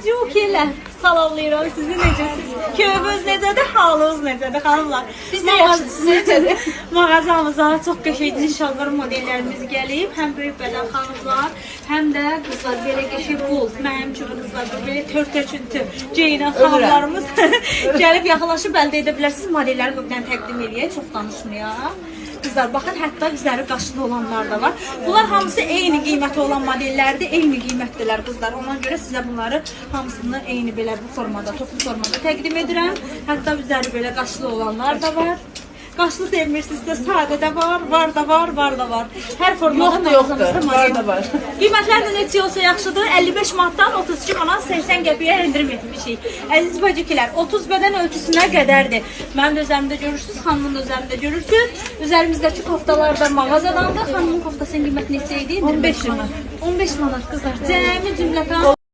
Cukilər, salamlayıram sizi, necəsiniz? Köyümüz necədir, halınız necədir, xanımlar? Biz də yaxşıdır, siz necədir? Mağazamıza çox qəşəng şalvar modellərimiz gəlib. Həm böyük bədən xanımlar, həm də qızlar belə qəşəng bul. Mənim kimi qızlar belə tör-tör-çüntü geyinən xanımlarımız gəlib yaxınlaşıb əldə edə bilərsiniz. Modelləri qıbdən təqdim edək, çox danışmayaq. Qızlar, baxın, hətta üzəri qaşlı olanlar da var. Bunlar hamısı eyni qiyməti olan modellərdir, eyni qiymətdilər qızlar. Ona görə sizə bunları hamısını eyni belə bu formada, toplu formada təqdim edirəm. Hətta üzəri belə qaşlı olanlar da var. Qaşlı sevmirsinizsə sadə də var, var da var, var da var. Hər formada yoxdur, var da var. Qiymətlər də necə olsa yaxşıdır. 55 manatdan 32 manat 80 qəpiyə endirim etmişik. Əziz bacıkilər, 30 bədən ölçüsünə qədərdir. Mənim də üzərimdə görürsünüz, xanımın da üzərində görürsünüz. Üzərimizdəki koftalar da mağazadandır. Xanımın koftasının qiyməti neçə idi? 15 manat. 15 manat qızlar. Cəmi cümlətan